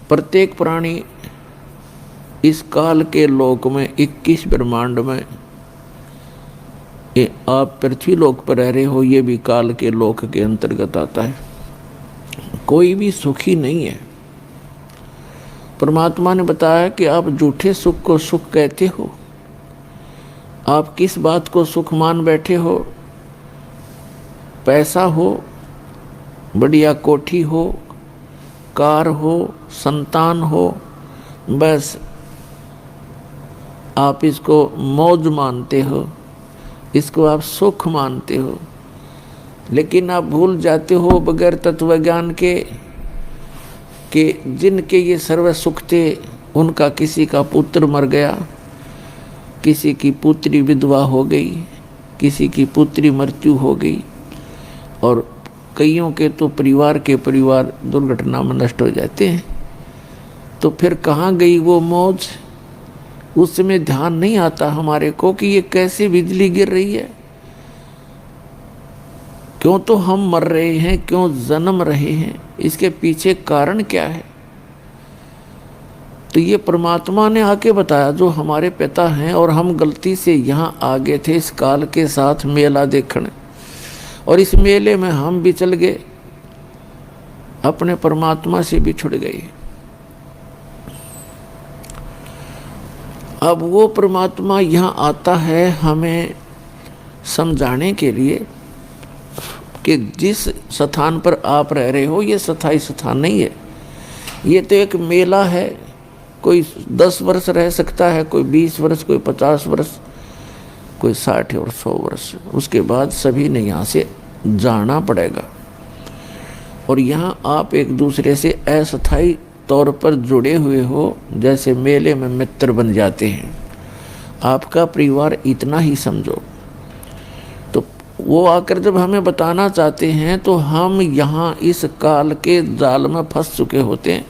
प्रत्येक प्राणी इस काल के लोक में 21 ब्रह्मांड में, ये आप पृथ्वी लोक पर रह रहे हो, ये भी काल के लोक के अंतर्गत आता है। कोई भी सुखी नहीं है। परमात्मा ने बताया कि आप झूठे सुख को सुख कहते हो। आप किस बात को सुख मान बैठे हो? पैसा हो, बढ़िया कोठी हो, कार हो, संतान हो, बस आप इसको मौज मानते हो, इसको आप सुख मानते हो। लेकिन आप भूल जाते हो बगैर तत्व ज्ञान के कि जिनके ये सर्व सुख थे उनका किसी का पुत्र मर गया, किसी की पुत्री विधवा हो गई, किसी की पुत्री मृत्यु हो गई, और कईयों के तो परिवार के परिवार दुर्घटना में नष्ट हो जाते हैं। तो फिर कहाँ गई वो मौज? उस समय ध्यान नहीं आता हमारे को कि ये कैसे बिजली गिर रही है, क्यों तो हम मर रहे हैं, क्यों जन्म रहे हैं, इसके पीछे कारण क्या है? तो ये परमात्मा ने आके बताया, जो हमारे पिता हैं, और हम गलती से यहाँ आ गए थे इस काल के साथ मेला देखने, और इस मेले में हम भी चल गए, अपने परमात्मा से बिछुड़ गए। अब वो परमात्मा यहाँ आता है हमें समझाने के लिए कि जिस स्थान पर आप रह रहे हो ये स्थायी स्थान नहीं है। ये तो एक मेला है। कोई 10 वर्ष रह सकता है, कोई 20 वर्ष, कोई 50 वर्ष, कोई 60 और 100 वर्ष। उसके बाद सभी ने यहाँ से जाना पड़ेगा। और यहाँ आप एक दूसरे से अस्थायी तौर पर जुड़े हुए हो, जैसे मेले में मित्र बन जाते हैं। आपका परिवार इतना ही समझो। तो वो आकर जब हमें बताना चाहते हैं तो हम यहाँ इस काल के जाल में फंस चुके होते हैं।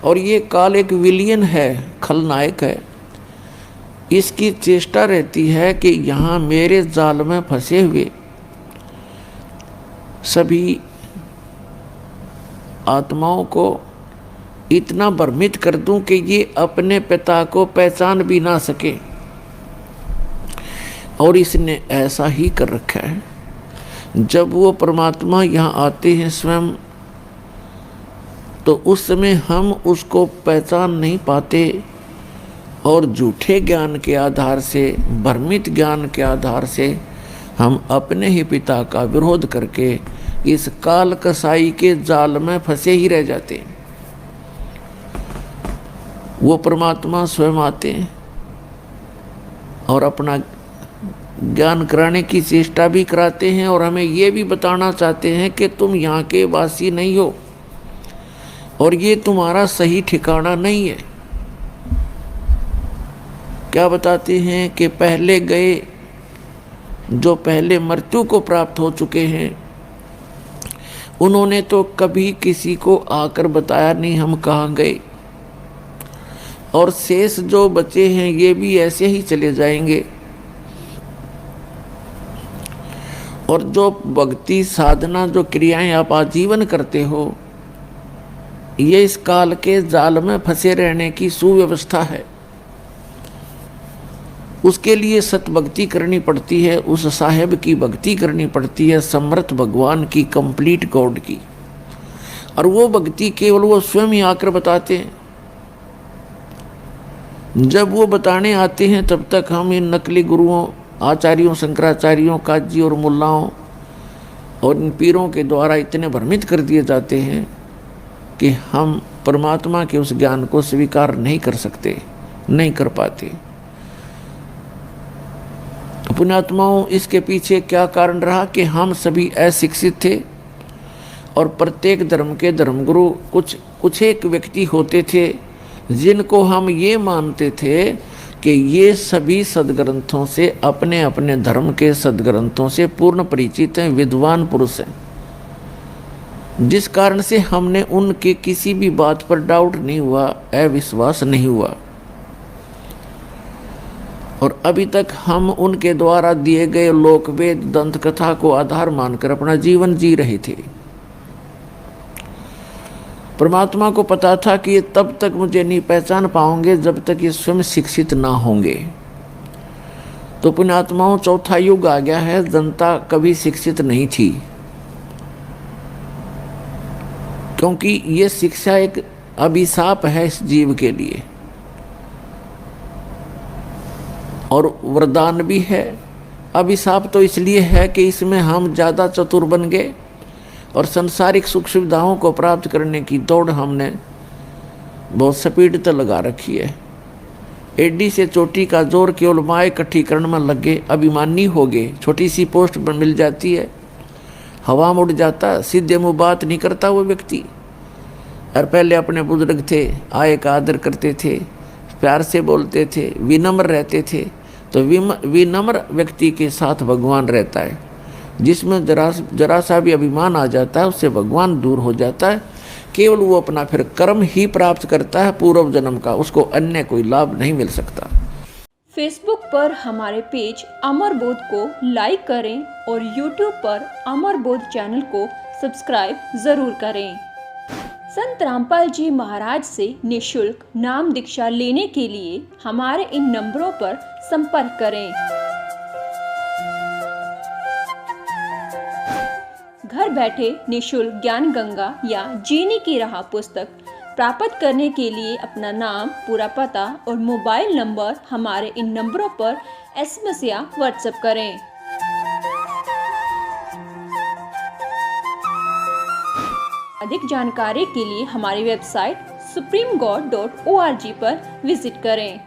और ये काल एक विलियन है, खलनायक है। इसकी चेष्टा रहती है कि यहाँ मेरे जाल में फंसे हुए सभी आत्माओं को इतना भ्रमित कर दूं कि ये अपने पिता को पहचान भी ना सके। और इसने ऐसा ही कर रखा है। जब वो परमात्मा यहाँ आते हैं स्वयं, तो उस समय हम उसको पहचान नहीं पाते, और झूठे ज्ञान के आधार से, भ्रमित ज्ञान के आधार से हम अपने ही पिता का विरोध करके इस काल कसाई के जाल में फंसे ही रह जाते हैं। वो परमात्मा स्वयं आते हैं और अपना ज्ञान कराने की चेष्टा भी कराते हैं, और हमें ये भी बताना चाहते हैं कि तुम यहाँ के वासी नहीं हो और ये तुम्हारा सही ठिकाना नहीं है। क्या बताते हैं कि पहले गए, जो पहले मृत्यु को प्राप्त हो चुके हैं, उन्होंने तो कभी किसी को आकर बताया नहीं हम कहाँ गए, और शेष जो बचे हैं ये भी ऐसे ही चले जाएंगे। और जो भक्ति साधना, जो क्रियाएं आप आजीवन करते हो, ये इस काल के जाल में फंसे रहने की सुव्यवस्था है। उसके लिए सतभक्ति करनी पड़ती है, उस साहेब की भक्ति करनी पड़ती है, समर्थ भगवान की, कंप्लीट गॉड की। और वो भक्ति केवल वो स्वयं ही आकर बताते हैं। जब वो बताने आते हैं तब तक हम इन नकली गुरुओं, आचार्यों, शंकराचार्यों, काजी और मुल्लाओं और इन पीरों के द्वारा इतने भ्रमित कर दिए जाते हैं कि हम परमात्मा के उस ज्ञान को स्वीकार नहीं कर सकते, नहीं कर पाते। पुण्यात्माओं, इसके पीछे क्या कारण रहा कि हम सभी अशिक्षित थे, और प्रत्येक धर्म के धर्मगुरु कुछ एक व्यक्ति होते थे जिनको हम ये मानते थे कि ये सभी सदग्रंथों से, अपने अपने धर्म के सदग्रंथों से पूर्ण परिचित हैं, विद्वान पुरुष हैं, जिस कारण से हमने उनके किसी भी बात पर डाउट नहीं हुआ, अविश्वास नहीं हुआ। और अभी तक हम उनके द्वारा दिए गए लोकवेद, दंत कथा को आधार मानकर अपना जीवन जी रहे थे। परमात्मा को पता था कि ये तब तक मुझे नहीं पहचान पाओगे जब तक ये स्वयं शिक्षित ना होंगे। तो पुण्यात्माओं, चौथा युग आ गया है, जनता कभी शिक्षित नहीं थी, क्योंकि ये शिक्षा एक अभिशाप है इस जीव के लिए और वरदान भी है। अभिशाप तो इसलिए है कि इसमें हम ज़्यादा चतुर बन गए और सांसारिक सुख सुविधाओं को प्राप्त करने की दौड़ हमने बहुत स्पीड तो लगा रखी है। एडी से चोटी का जोर केवल माए इकट्ठी करने में लगे, अभिमानी हो गए। छोटी सी पोस्ट पर मिल जाती है, हवा मुड़ जाता, सीधे मुँह बात नहीं करता वो व्यक्ति। और पहले अपने बुजुर्ग थे, आय का आदर करते थे, प्यार से बोलते थे, विनम्र रहते थे। तो विनम्र व्यक्ति के साथ भगवान रहता है। जिसमें जरा सा भी अभिमान आ जाता है उससे भगवान दूर हो जाता है। केवल वो अपना फिर कर्म ही प्राप्त करता है पूर्व जन्म का, उसको अन्य कोई लाभ नहीं मिल सकता। फेसबुक पर हमारे पेज अमर बोध को लाइक करें और यूट्यूब पर अमर बोध चैनल को सब्सक्राइब जरूर करें। संत रामपाल जी महाराज से निःशुल्क नाम दीक्षा लेने के लिए हमारे इन नंबरों पर संपर्क करें। घर बैठे निःशुल्क ज्ञान गंगा या जीने की राह पुस्तक प्राप्त करने के लिए अपना नाम, पूरा पता और मोबाइल नंबर हमारे इन नंबरों पर SMS या व्हाट्सएप करें। अधिक जानकारी के लिए हमारी वेबसाइट supremegod.org पर विजिट करें।